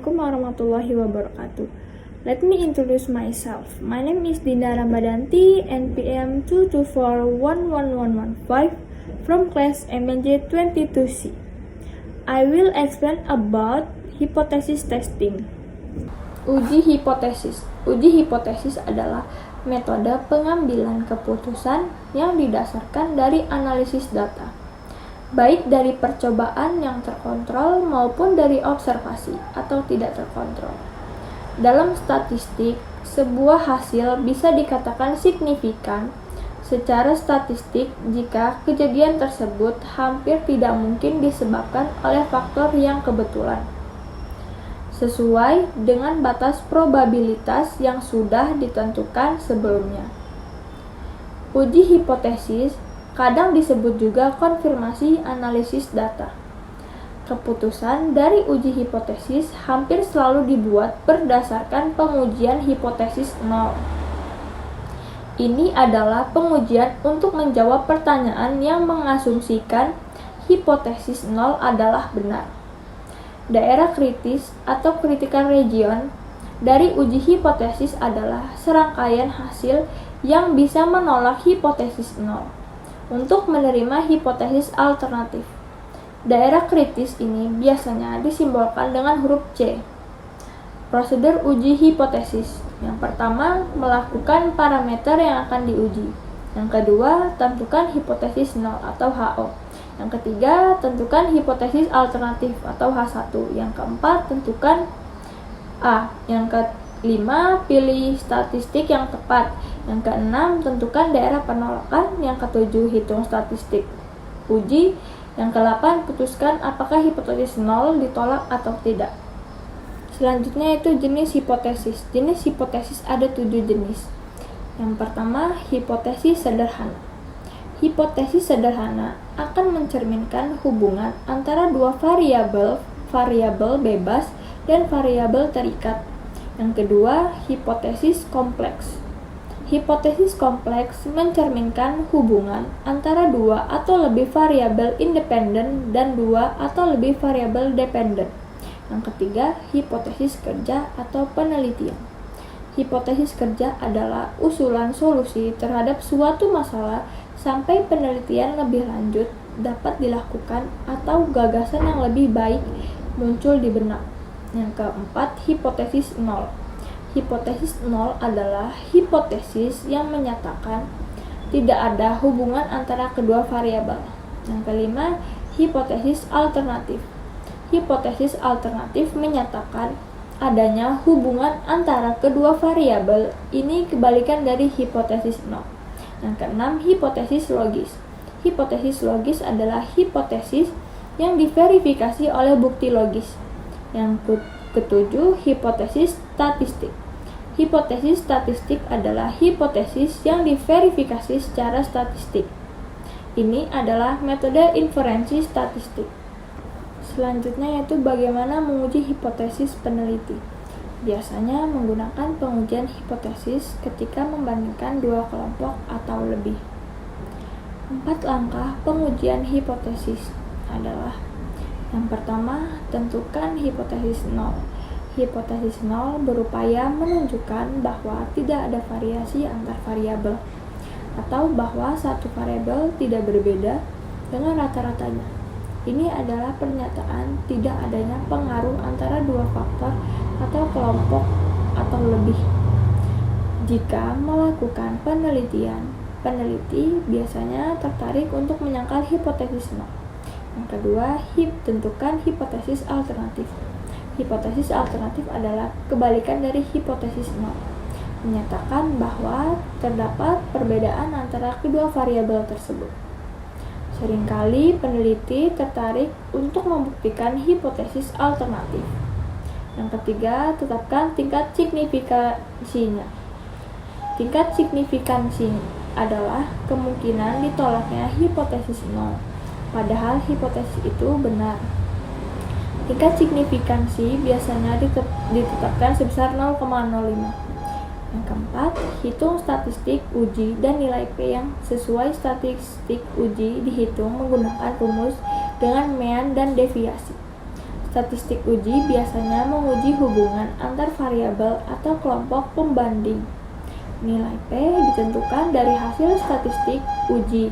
Assalamualaikum warahmatullahi wabarakatuh. Let me introduce myself. My name is Dinda Ramadanti, NPM 2241115 from class MNJ 22C. I will explain about hypothesis testing. Uji hipotesis. Uji hipotesis adalah metode pengambilan keputusan yang didasarkan dari analisis data, baik dari percobaan yang terkontrol maupun dari observasi atau tidak terkontrol. Dalam statistik, sebuah hasil bisa dikatakan signifikan secara statistik jika kejadian tersebut hampir tidak mungkin disebabkan oleh faktor yang kebetulan, sesuai dengan batas probabilitas yang sudah ditentukan sebelumnya. Uji hipotesis kadang disebut juga konfirmasi analisis data. Keputusan dari uji hipotesis hampir selalu dibuat berdasarkan pengujian hipotesis nol. Ini adalah pengujian untuk menjawab pertanyaan yang mengasumsikan hipotesis nol adalah benar. Daerah kritis atau critical region dari uji hipotesis adalah serangkaian hasil yang bisa menolak hipotesis nol untuk menerima hipotesis alternatif. Daerah kritis ini biasanya disimbolkan dengan huruf C. Prosedur uji hipotesis. Yang pertama, melakukan parameter yang akan diuji. Yang kedua, tentukan hipotesis nol atau HO. Yang ketiga, tentukan hipotesis alternatif atau H1. Yang keempat, tentukan A. Yang kelima, pilih statistik yang tepat. Yang keenam, tentukan daerah penolakan. Yang ketujuh, hitung statistik uji. Yang ke-8, putuskan apakah hipotesis nol ditolak atau tidak. Selanjutnya itu jenis hipotesis. Jenis hipotesis ada 7 jenis. Yang pertama, hipotesis sederhana. Hipotesis sederhana akan mencerminkan hubungan antara dua variabel bebas dan variabel terikat. Yang kedua, hipotesis kompleks. Hipotesis kompleks mencerminkan hubungan antara dua atau lebih variabel independen dan dua atau lebih variabel dependen. Yang ketiga, hipotesis kerja atau penelitian. Hipotesis kerja adalah usulan solusi terhadap suatu masalah sampai penelitian lebih lanjut dapat dilakukan atau gagasan yang lebih baik muncul di benak. Yang keempat, hipotesis nol. Hipotesis nol adalah hipotesis yang menyatakan tidak ada hubungan antara kedua variabel. Yang kelima, hipotesis alternatif. Hipotesis alternatif menyatakan adanya hubungan antara kedua variabel. Ini kebalikan dari hipotesis nol. Yang keenam, hipotesis logis. Hipotesis logis adalah hipotesis yang diverifikasi oleh bukti logis. Yang ketujuh, hipotesis statistik. Hipotesis statistik adalah hipotesis yang diverifikasi secara statistik. Ini adalah metode inferensi statistik. Selanjutnya yaitu bagaimana menguji hipotesis peneliti. Biasanya menggunakan pengujian hipotesis ketika membandingkan dua kelompok atau lebih. 4 langkah pengujian hipotesis adalah: yang pertama, tentukan hipotesis nol. Hipotesis nol berupaya menunjukkan bahwa tidak ada variasi antar variabel atau bahwa satu variabel tidak berbeda dengan rata-ratanya. Ini adalah pernyataan tidak adanya pengaruh antara dua faktor atau kelompok atau lebih. Jika melakukan penelitian, peneliti biasanya tertarik untuk menyangkal hipotesis nol. Yang kedua, tentukan hipotesis alternatif. Hipotesis alternatif adalah kebalikan dari hipotesis nol, menyatakan bahwa terdapat perbedaan antara kedua variabel tersebut. Seringkali peneliti tertarik untuk membuktikan hipotesis alternatif. Yang ketiga, tetapkan tingkat signifikansinya. Tingkat signifikansi adalah kemungkinan ditolaknya hipotesis nol, padahal hipotesis itu benar. Tingkat signifikansi biasanya ditetapkan sebesar 0,05. Yang keempat, hitung statistik uji dan nilai P yang sesuai statistik uji dihitung menggunakan rumus dengan mean dan deviasi. Statistik uji biasanya menguji hubungan antar variabel atau kelompok pembanding. Nilai P ditentukan dari hasil statistik uji.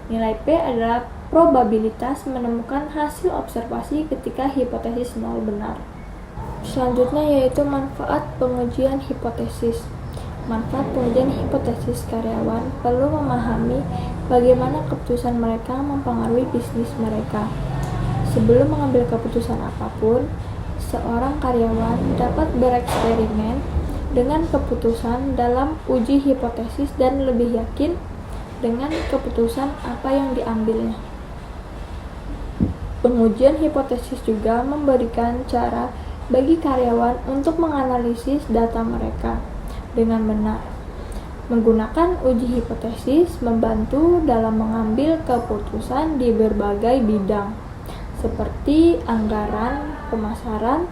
Nilai P adalah probabilitas menemukan hasil observasi ketika hipotesis nol benar. Selanjutnya yaitu manfaat pengujian hipotesis. Manfaat pengujian hipotesis karyawan perlu memahami bagaimana keputusan mereka mempengaruhi bisnis mereka. Sebelum mengambil keputusan apapun, seorang karyawan dapat bereksperimen dengan keputusan dalam uji hipotesis dan lebih yakin dengan keputusan apa yang diambilnya. Pengujian hipotesis juga memberikan cara bagi karyawan untuk menganalisis data mereka dengan benar. Menggunakan uji hipotesis membantu dalam mengambil keputusan di berbagai bidang, seperti anggaran, pemasaran,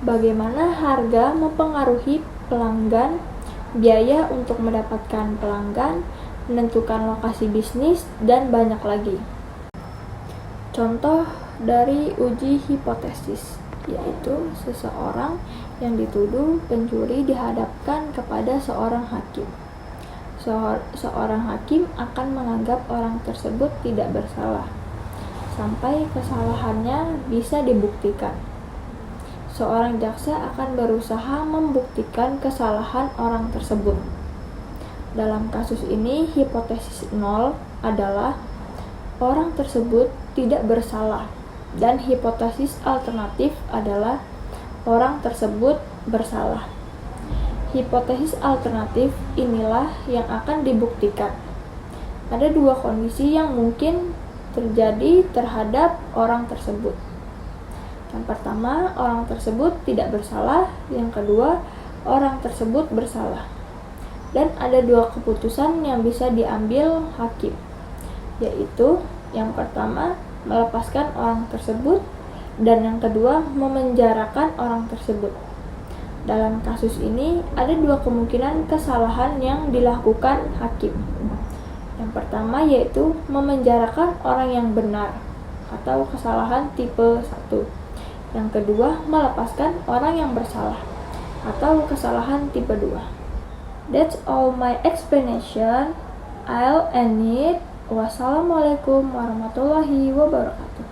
bagaimana harga mempengaruhi pelanggan, biaya untuk mendapatkan pelanggan, menentukan lokasi bisnis, dan banyak lagi. Contoh dari uji hipotesis yaitu seseorang yang dituduh pencuri dihadapkan kepada seorang hakim. Seorang hakim akan menganggap orang tersebut tidak bersalah sampai kesalahannya bisa dibuktikan. Seorang jaksa akan berusaha membuktikan kesalahan orang tersebut. Dalam kasus ini, hipotesis nol adalah orang tersebut tidak bersalah, dan hipotesis alternatif adalah orang tersebut bersalah. Hipotesis alternatif inilah yang akan dibuktikan. Ada dua kondisi yang mungkin terjadi terhadap orang tersebut. Yang pertama, orang tersebut tidak bersalah. Yang kedua, orang tersebut bersalah. Dan ada dua keputusan yang bisa diambil hakim, yaitu yang pertama, melepaskan orang tersebut, dan yang kedua, memenjarakan orang tersebut. Dalam kasus ini, ada dua kemungkinan kesalahan yang dilakukan hakim. Yang pertama yaitu memenjarakan orang yang benar atau kesalahan tipe 1. Yang kedua, melepaskan orang yang bersalah atau kesalahan tipe 2. That's all my explanation. I'll end it. Wassalamualaikum warahmatullahi wabarakatuh.